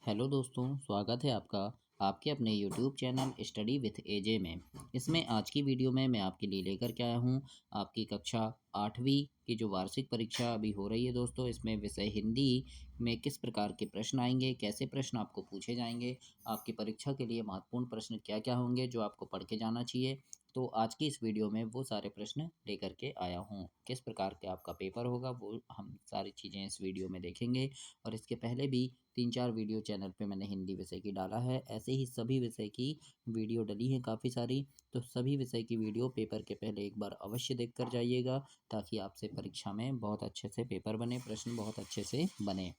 Hello दोस्तों, स्वागत है आपका आपके अपने यूट्यूब चैनल स्टडी विथ एजे में। इसमें आज की वीडियो में मैं आपके लिए लेकर के आया हूँ आपकी कक्षा 8वीं की जो वार्षिक परीक्षा अभी हो रही है दोस्तों। इसमें विषय हिंदी में किस प्रकार के प्रश्न आएंगे, कैसे प्रश्न आपको पूछे जाएंगे, आपकी परीक्षा के लिए महत्वपूर्ण प्रश्न क्या क्या होंगे जो आपको पढ़ के जाना चाहिए। तो आज की इस वीडियो में वो सारे प्रश्न लेकर के आया हूँ। किस प्रकार के आपका पेपर होगा वो हम सारी चीज़ें इस वीडियो में देखेंगे। और इसके पहले भी 3-4 वीडियो चैनल पे मैंने हिंदी विषय की डाला है। ऐसे ही सभी विषय की वीडियो डली है काफ़ी सारी। तो सभी विषय की वीडियो पेपर के पहले एक बार अवश्य देख कर जाइएगा, ताकि आपसे परीक्षा में बहुत अच्छे से पेपर बने, प्रश्न बहुत अच्छे से बने।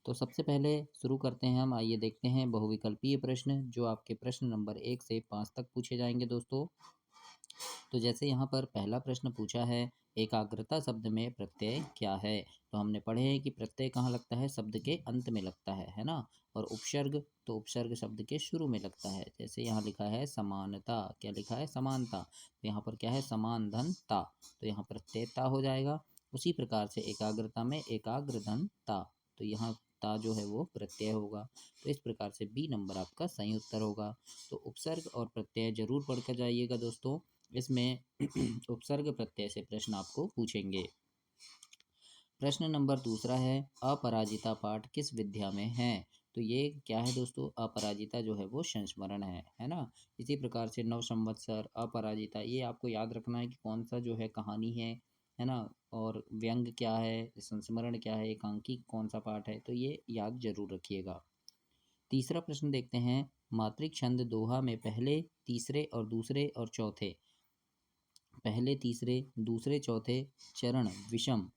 तो सबसे पहले शुरू करते हैं हम। आइए देखते हैं बहुविकल्पीय प्रश्न जो आपके प्रश्न नंबर 1 से 5 तक पूछे जाएंगे दोस्तों। तो जैसे यहाँ पर पहला प्रश्न पूछा है, एकाग्रता शब्द में प्रत्यय क्या है। तो हमने पढ़े हैं कि प्रत्यय कहाँ लगता है, शब्द के अंत में लगता है ना। और उपसर्ग, तो उपसर्ग शब्द के शुरू में लगता है। जैसे यहाँ लिखा है समानता, क्या लिखा है, समानता। तो यहाँ पर क्या है, समान धन ता, तो यहाँ प्रत्यय ता हो जाएगा। उसी प्रकार से एकाग्रता में एकाग्र धन ता, तो यहाँ ता जो है वो प्रत्यय होगा। तो इस प्रकार से बी नंबर आपका सही उत्तर होगा। तो उपसर्ग और प्रत्यय जरूर पढ़ कर जाइएगा दोस्तों। इसमें उपसर्ग प्रत्यय से प्रश्न आपको पूछेंगे। प्रश्न नंबर दूसरा है, अपराजिता पाठ किस विद्या में है। तो ये क्या है दोस्तों, अपराजिता जो है वो संस्मरण है ना। इसी प्रकार से नव संवत्सर, अपराजिता, ये आपको याद रखना है कि कौन सा जो है कहानी है ना। और व्यंग क्या है, संस्मरण क्या है, एकांकी कौन सा पाठ है, तो ये याद जरूर रखिएगा। तीसरा प्रश्न देखते हैं, मातृक छंद दोहा में पहले, तीसरे और दूसरे और चौथे, पहले तीसरे दूसरे चौथे चरण विषम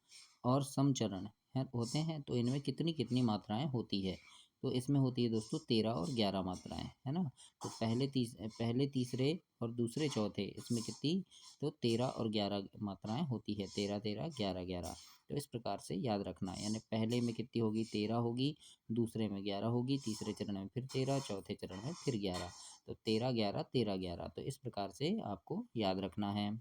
और समचरण होते हैं, तो इनमें कितनी कितनी मात्राएं होती है। तो इसमें होती है दोस्तों 13 और 11 मात्राएं, है ना। तो पहले तीसरे और दूसरे चौथे, इसमें कितनी, तो 13 और 11 मात्राएं होती है। 13 13 11 11। तो इस प्रकार से याद रखना है, यानी पहले में कितनी होगी, 13 होगी, दूसरे में 11 होगी, तीसरे चरण में फिर 13, चौथे चरण में फिर 11। तो 13 11 13 11, तो इस प्रकार से आपको याद रखना है।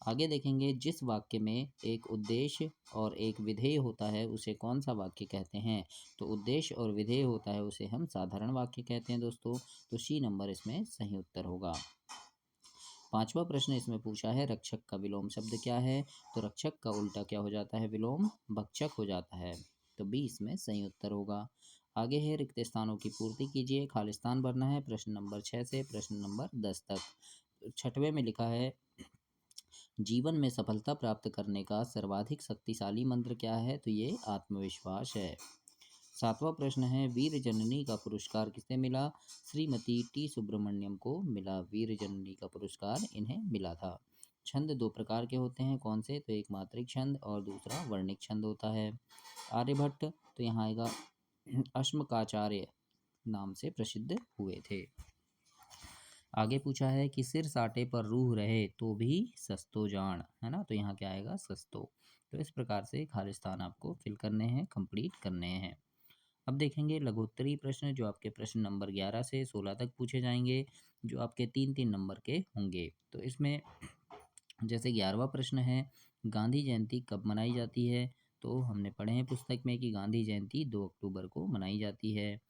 आगे देखेंगे, जिस वाक्य में एक उद्देश्य और एक विधेय होता है उसे कौन सा वाक्य कहते हैं। तो उद्देश्य और विधेय होता है उसे हम साधारण वाक्य कहते हैं दोस्तों। तो सी नंबर इसमें सही उत्तर होगा। पांचवा प्रश्न इसमें पूछा है, रक्षक का विलोम शब्द क्या है। तो रक्षक का उल्टा क्या हो जाता है, विलोम भक्षक हो जाता है। तो बी इसमें सही उत्तर होगा। आगे है, रिक्त स्थानों की पूर्ति कीजिए, खाली स्थान भरना है। प्रश्न नंबर 6 से प्रश्न नंबर 10 तक। छठवें में लिखा है, जीवन में सफलता प्राप्त करने का सर्वाधिक शक्तिशाली मंत्र क्या है। तो ये आत्मविश्वास है। सातवां प्रश्न है, वीर जननी का पुरस्कार किसे मिला। श्रीमती टी सुब्रमण्यम को मिला, वीर जननी का पुरस्कार इन्हें मिला था। छंद दो प्रकार के होते हैं, कौन से, तो एक मात्रिक छंद और दूसरा वर्णिक छंद होता है। आर्यभट्ट, तो यहाँ आएगा अश्मकाचार्य नाम से प्रसिद्ध हुए थे। आगे पूछा है कि सिर साटे पर रूह रहे तो भी सस्तो जान, है ना। तो यहाँ क्या आएगा, सस्तो। तो इस प्रकार से खाली स्थान आपको फिल करने हैं, कंप्लीट करने हैं। अब देखेंगे लघुत्तरी प्रश्न जो आपके प्रश्न नंबर 11 से 16 तक पूछे जाएंगे, जो आपके 3-3 नंबर के होंगे। तो इसमें जैसे 11वां प्रश्न है, गांधी जयंती कब मनाई जाती है। तो हमने पढ़े हैं पुस्तक में कि गांधी जयंती 2 अक्टूबर को मनाई जाती है।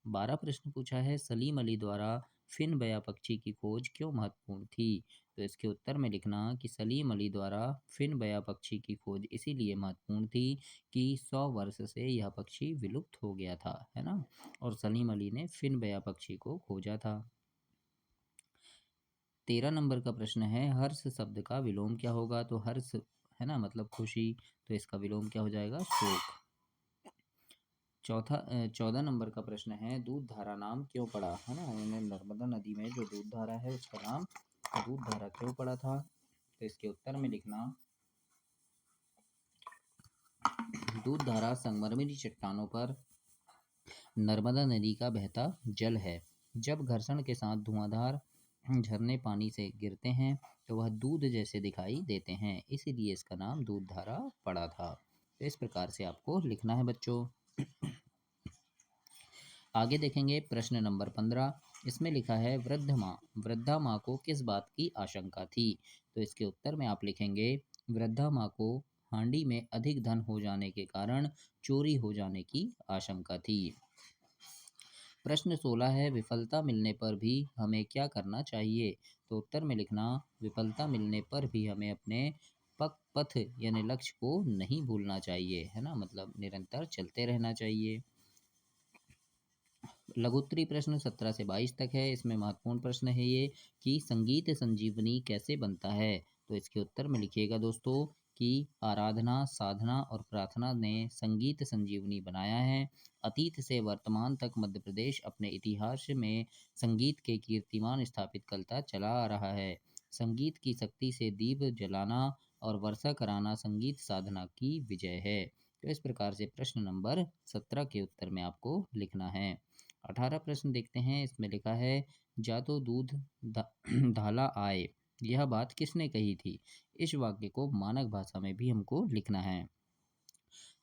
12 प्रश्न पूछा है, सलीम अली द्वारा फिन बया पक्षी की खोज क्यों महत्वपूर्ण थी। तो इसके उत्तर में लिखना कि सलीम अली द्वारा फिन बया पक्षी की खोज इसीलिए महत्वपूर्ण थी कि 100 वर्ष से यह पक्षी विलुप्त हो गया था, है ना। और सलीम अली ने फिन बया पक्षी को खोजा था। 13 नंबर का प्रश्न है, हर्ष शब्द का विलोम क्या होगा। तो हर्ष, है ना, मतलब खुशी, तो इसका विलोम क्या हो जाएगा, शोक। 14 नंबर का प्रश्न है, दूध धारा नाम क्यों पड़ा, है ना। यानी नर्मदा नदी में जो दूध धारा है उसका नाम दूध धारा क्यों पड़ा था। तो इसके उत्तर में लिखना, दूध धारा संगमरमरी चट्टानों पर नर्मदा नदी का बहता जल है। जब घर्षण के साथ धुआंधार झरने पानी से गिरते हैं तो वह दूध जैसे दिखाई देते हैं, इसीलिए इसका नाम दूध धारा पड़ा था। तो इस प्रकार से आपको लिखना है बच्चों। आगे देखेंगे प्रश्न नंबर 15। इसमें लिखा है, वृद्धा माँ को किस बात की आशंका थी। तो इसके उत्तर में आप लिखेंगे, वृद्धा माँ को हांडी में अधिक धन हो जाने के कारण चोरी हो जाने की आशंका थी। प्रश्न 16 है, विफलता मिलने पर भी हमें क्या करना चाहिए? तो उत्तर में लिखना, विफलता मिलने पर भी हमें अपने पथ यानी लक्ष्य को नहीं भूलना चाहिए, है ना? मतलब निरंतर चलते रहना चाहिए। लघुत्तरी प्रश्न 17 से 22 तक है। इसमें महत्वपूर्ण प्रश्न है ये कि संगीत संजीवनी कैसे बनता है? तो इसके उत्तर में लिखिएगा दोस्तों कि आराधना, साधना और प्रार्थना ने संगीत संजीवनी बनाया है। अतीत से वर्तमान तक मध्य प्रदेश अपने इतिहास में संगीत के कीर्तिमान स्थापित करता चला आ रहा है। संगीत की शक्ति से दीप जलाना और वर्षा कराना संगीत साधना की विजय है। तो इस प्रकार से प्रश्न नंबर 17 के उत्तर में आपको लिखना है। 18 प्रश्न देखते हैं। इसमें लिखा है, जा तो दूध धाला आए, यह बात किसने कही थी? इस वाक्य को मानक भाषा में भी हमको लिखना है।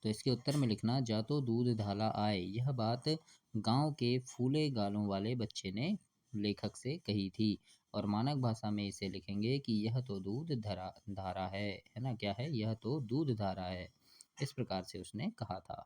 तो इसके उत्तर में लिखना, जा तो दूध धाला आए, यह बात गांव के फूले गालों वाले बच्चे ने लेखक से कही थी। और मानक भाषा में इसे लिखेंगे कि यह तो दूध धरा धारा है ना? क्या है? यह तो दूध धारा है। इस प्रकार से उसने कहा था।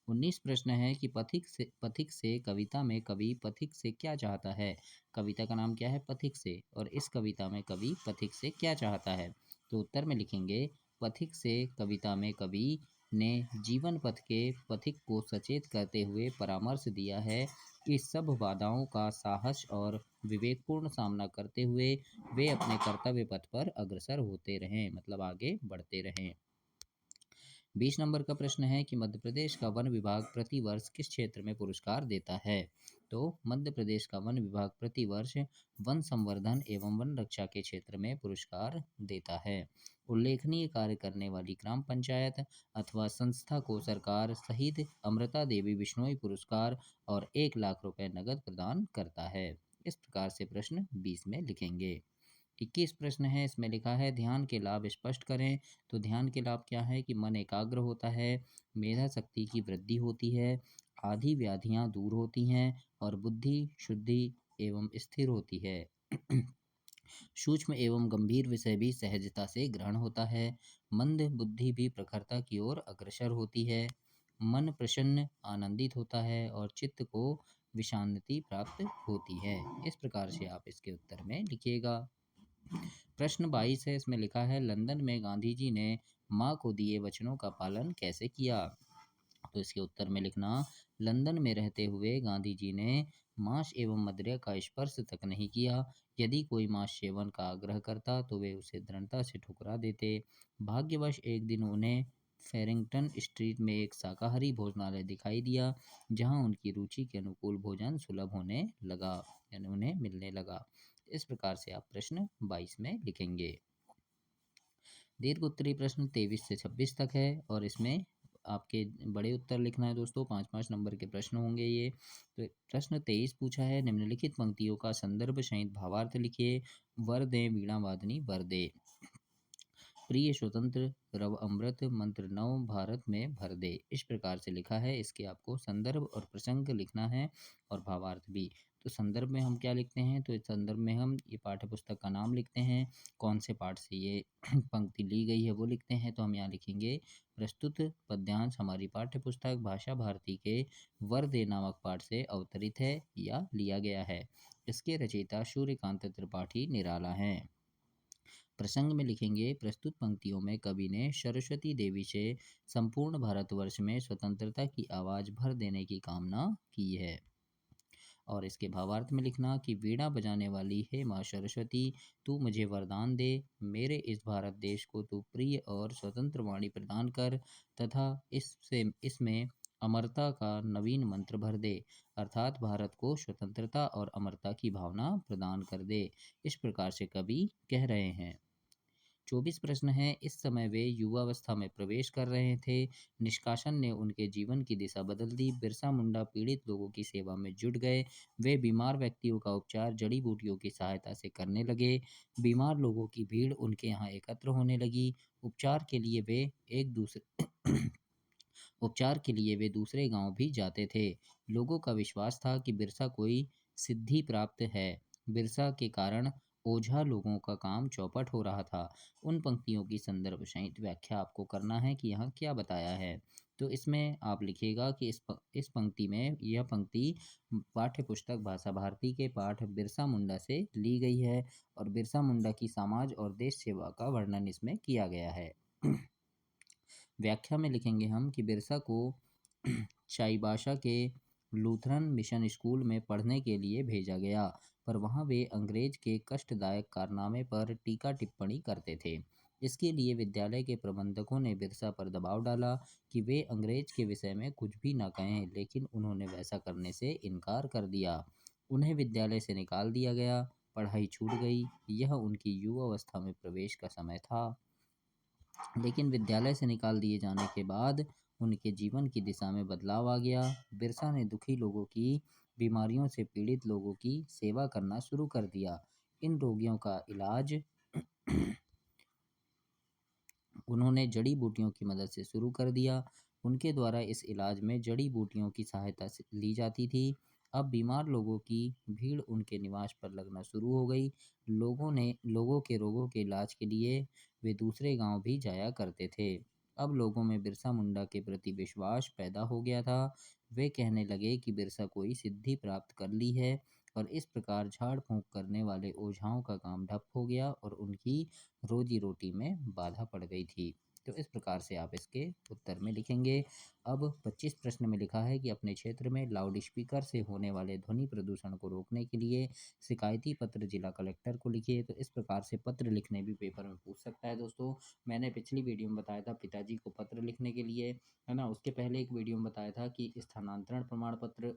19 प्रश्न है कि पथिक से कविता में कवि पथिक से क्या चाहता है? कविता का नाम क्या है? पथिक से। और इस कविता में कवि पथिक से क्या चाहता है? तो उत्तर में लिखेंगे, पथिक से कविता में कवि ने जीवन पथ के पथिक को सचेत करते हुए परामर्श दिया है कि सब बाधाओं का साहस और विवेकपूर्ण सामना करते हुए वे अपने कर्तव्य पथ पर अग्रसर होते रहें, मतलब आगे बढ़ते रहें। 20 नंबर का प्रश्न है कि मध्य प्रदेश का वन विभाग प्रति वर्ष किस क्षेत्र में पुरस्कार देता है? तो मध्य प्रदेश का वन विभाग प्रति वर्ष वन संवर्धन एवं वन रक्षा के क्षेत्र में पुरस्कार देता है। उल्लेखनीय कार्य करने वाली ग्राम पंचायत अथवा संस्था को सरकार शहीद अमृता देवी बिश्नोई पुरस्कार और 1 लाख रुपए नगद प्रदान करता है। इस प्रकार से प्रश्न 20 में लिखेंगे। 21 प्रश्न है। इसमें लिखा है, ध्यान के लाभ स्पष्ट करें। तो ध्यान के लाभ क्या है कि मन एकाग्र होता है, मेधा शक्ति की वृद्धि होती है, आदि व्याधियां दूर होती हैं और बुद्धि शुद्धि एवं स्थिर होती है। सूक्ष्म एवं गंभीर विषय भी सहजता से ग्रहण होता है। मंद बुद्धि भी प्रखरता की ओर अग्रसर होती है। मन प्रसन्न आनंदित होता है और चित्त को विशांति प्राप्त होती है। इस प्रकार से आप इसके उत्तर में लिखिएगा। प्रश्न 22 है। इसमें लिखा है, लंदन में गांधी जी ने माँ को दिए वचनों का पालन कैसे किया? तो इसके उत्तर में लिखना, लंदन में रहते हुए गांधी जी ने मांस एवं मदिरा का स्पर्श तक नहीं किया। यदि कोई मांस सेवन का आग्रह करता तो वे उसे दृढ़ता से ठुकरा देते। भाग्यवश एक दिन उन्हें फेरिंगटन स्ट्रीट में एक शाकाहारी भोजनालय दिखाई दिया, जहां उनकी रुचि के अनुकूल भोजन सुलभ होने लगा, यानी उन्हें मिलने लगा। इस प्रकार से आप प्रश्न 22 में लिखेंगे। दीर्घ उत्तरीय प्रश्न 23 से 26 तक है और इसमें आपके बड़े उत्तर लिखना है दोस्तों। 5-5 नंबर के प्रश्न होंगे ये। तो प्रश्न 23 पूछा है, निम्नलिखित पंक्तियों का संदर्भ सहित भावार्थ लिखिए। वर दे वीणा वादनी वर दे, प्रिय स्वतंत्र रव अमृत मंत्र नव भारत में भर दे। इस प्रकार से लिखा है। इसके आपको संदर्भ और प्रसंग लिखना है और भावार्थ भी। तो संदर्भ में हम क्या लिखते हैं? तो इस संदर्भ में हम ये पाठ्य पुस्तक का नाम लिखते हैं, कौन से पाठ से ये पंक्ति ली गई है वो लिखते हैं। तो हम यहाँ लिखेंगे, प्रस्तुत पद्यांश हमारी पाठ्य पुस्तक भाषा भारती के वर दे नामक पाठ से अवतरित है या लिया गया है। इसके रचयिता सूर्यकांत त्रिपाठी निराला हैं। प्रसंग में लिखेंगे, प्रस्तुत पंक्तियों में कवि ने सरस्वती देवी से संपूर्ण भारतवर्ष में स्वतंत्रता की आवाज भर देने की कामना की है। और इसके भावार्थ में लिखना कि वीणा बजाने वाली हे माँ सरस्वती, तू मुझे वरदान दे, मेरे इस भारत देश को तू प्रिय और स्वतंत्र वाणी प्रदान कर तथा इसमें अमरता का नवीन मंत्र भर दे, अर्थात भारत को स्वतंत्रता और अमरता की भावना प्रदान कर दे। इस प्रकार से कवि कह रहे हैं। 24 प्रश्न है। इस समय वे युवावस्था में प्रवेश कर रहे थे। निष्कासन ने उनके जीवन की दिशा बदल दी। बिरसा मुंडा पीड़ित लोगों की सेवा में जुट गए। वे बीमार व्यक्तियों का उपचार जड़ी बूटियों की सहायता से करने लगे। बीमार लोगों की भीड़ उनके यहाँ एकत्र होने लगी। उपचार के लिए वे दूसरे गांव भी जाते थे। लोगों का विश्वास था कि बिरसा कोई सिद्धि प्राप्त है। बिरसा के कारण ओझा लोगों का काम चौपट हो रहा था। उन पंक्तियों की संदर्भ सहित व्याख्या आपको करना है कि यहाँ क्या बताया है। तो इसमें आप लिखिएगा कि इस पंक्ति में यह पंक्ति पाठ्य पुस्तक भाषा भारती के पाठ बिरसा मुंडा से ली गई है और बिरसा मुंडा की समाज और देश सेवा का वर्णन इसमें किया गया है। व्याख्या में लिखेंगे हम कि बिरसा को चाईबासा के लूथरन मिशन स्कूल में पढ़ने के लिए भेजा गया, पर वहाँ वे अंग्रेज के कष्टदायक कारनामे पर टीका टिप्पणी करते थे। इसके लिए विद्यालय के प्रबंधकों ने बिरसा पर दबाव डाला कि वे अंग्रेज के विषय में कुछ भी न कहें, लेकिन उन्होंने वैसा करने से इनकार कर दिया। उन्हें विद्यालय से निकाल दिया गया, पढ़ाई छूट गई। यह उनकी युवावस्था में प्रवेश का समय था। लेकिन विद्यालय से निकाल दिए जाने के बाद उनके जीवन की दिशा में बदलाव आ गया। बिरसा ने दुखी लोगों की, बीमारियों से पीड़ित लोगों की सेवा करना शुरू कर दिया। इन रोगियों का इलाज उन्होंने जड़ी बूटियों की मदद से शुरू कर दिया। उनके द्वारा इस इलाज में जड़ी बूटियों की सहायता से ली जाती थी। अब बीमार लोगों की भीड़ उनके निवास पर लगना शुरू हो गई। लोगों के रोगों के इलाज के लिए वे दूसरे गांव भी जाया करते थे। अब लोगों में बिरसा मुंडा के प्रति विश्वास पैदा हो गया था। वे कहने लगे कि बिरसा कोई सिद्धि प्राप्त कर ली है और इस प्रकार झाड़ फूंक करने वाले ओझाओं का काम ठप हो गया और उनकी रोजी रोटी में बाधा पड़ गई थी। तो इस प्रकार से आप इसके उत्तर में लिखेंगे। अब 25 प्रश्न में लिखा है कि अपने क्षेत्र में लाउड स्पीकर से होने वाले ध्वनि प्रदूषण को रोकने के लिए शिकायती पत्र जिला कलेक्टर को लिखिए। तो इस प्रकार से पत्र लिखने भी पेपर में पूछ सकता है दोस्तों। मैंने पिछली वीडियो में बताया था पिताजी को पत्र लिखने के लिए, है ना। उसके पहले एक वीडियो में बताया था कि स्थानांतरण प्रमाण पत्र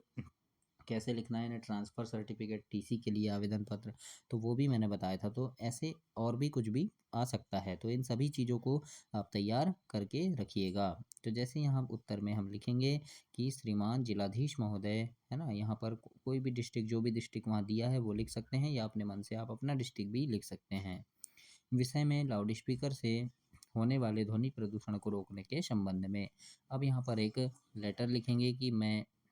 कैसे लिखना है, यानी ट्रांसफ़र सर्टिफिकेट, टीसी के लिए आवेदन पत्र, तो वो भी मैंने बताया था। तो ऐसे और भी कुछ भी आ सकता है, तो इन सभी चीज़ों को आप तैयार करके रखिएगा। तो जैसे यहाँ उत्तर में हम लिखेंगे कि श्रीमान जिलाधीश महोदय, है ना, यहाँ पर कोई भी डिस्ट्रिक्ट, जो भी डिस्ट्रिक्ट वहाँ दिया है वो लिख सकते हैं, या अपने मन से आप अपना डिस्ट्रिक्ट भी लिख सकते हैं। विषय में लाउड स्पीकर से होने वाले ध्वनि प्रदूषण को रोकने के संबंध में। अब यहाँ पर एक लेटर लिखेंगे कि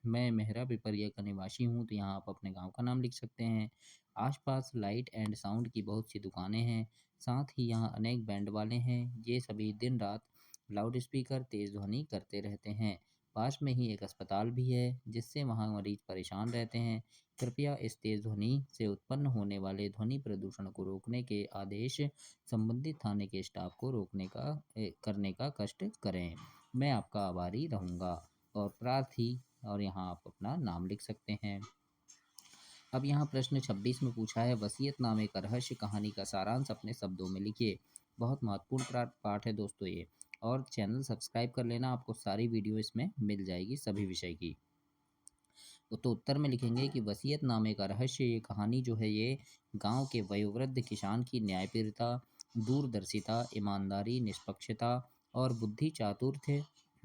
मैं मेहरा पिपरिया का निवासी हूँ, तो यहाँ आप अपने गांव का नाम लिख सकते हैं। आसपास लाइट एंड साउंड की बहुत सी दुकानें हैं, साथ ही यहाँ अनेक बैंड वाले हैं। ये सभी दिन रात लाउड स्पीकर तेज ध्वनि करते रहते हैं। पास में ही एक अस्पताल भी है, जिससे वहाँ मरीज परेशान रहते हैं। कृपया इस तेज ध्वनि से उत्पन्न होने वाले ध्वनि प्रदूषण को रोकने के आदेश संबंधित थाने के स्टाफ को करने का कष्ट करें। मैं आपका आभारी रहूँगा। और प्रार्थी, और यहाँ आप अपना नाम लिख सकते हैं। अब यहाँ प्रश्न 26 में पूछा है, वसीयतनामे का रहस्य कहानी का सारांश अपने शब्दों में लिखिए। बहुत महत्वपूर्ण पाठ है दोस्तों ये। और चैनल सब्सक्राइब कर लेना, आपको सारी वीडियो इसमें मिल जाएगी सभी विषय की। तो उत्तर में लिखेंगे कि वसीयतनामे का रहस्य, ये कहानी जो है ये गांव के वयोवृद्ध किसान की न्यायप्रियता, दूरदर्शिता, ईमानदारी, निष्पक्षता और बुद्धि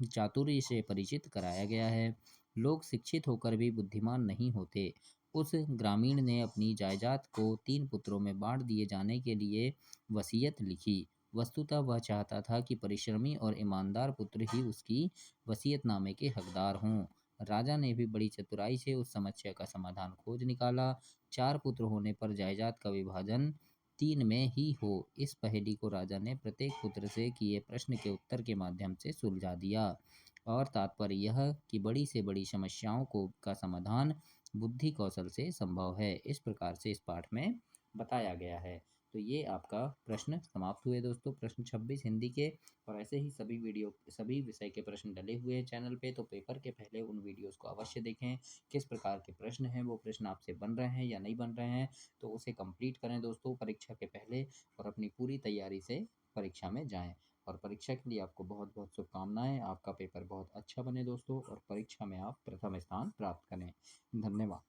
चातुर्य से परिचित कराया गया है। लोग शिक्षित होकर भी बुद्धिमान नहीं होते। उस ग्रामीण ने अपनी जायदाद को 3 पुत्रों में बांट दिए जाने के लिए वसीयत लिखी। वस्तुतः वह चाहता था कि परिश्रमी और ईमानदार पुत्र ही उसकी वसीयतनामे के हकदार हों। राजा ने भी बड़ी चतुराई से उस समस्या का समाधान खोज निकाला। 4 पुत्र होने पर जायदाद का विभाजन 3 में ही हो, इस पहेली को राजा ने प्रत्येक पुत्र से किए प्रश्न के उत्तर के माध्यम से सुलझा दिया। और तात्पर्य यह कि बड़ी से बड़ी समस्याओं को का समाधान बुद्धि कौशल से संभव है। इस प्रकार से इस पाठ में बताया गया है। तो ये आपका प्रश्न समाप्त हुए दोस्तों, प्रश्न 26 हिंदी के। और ऐसे ही सभी विषय के प्रश्न डले हुए हैं चैनल पे, तो पेपर के पहले उन वीडियोस को अवश्य देखें। किस प्रकार के प्रश्न हैं, वो प्रश्न आपसे बन रहे हैं या नहीं बन रहे हैं, तो उसे कंप्लीट करें दोस्तों परीक्षा के पहले, और अपनी पूरी तैयारी से परीक्षा में जाएं। और परीक्षा के लिए आपको बहुत बहुत शुभकामनाएं। आपका पेपर बहुत अच्छा बने दोस्तों, और परीक्षा में आप प्रथम स्थान प्राप्त करें। धन्यवाद।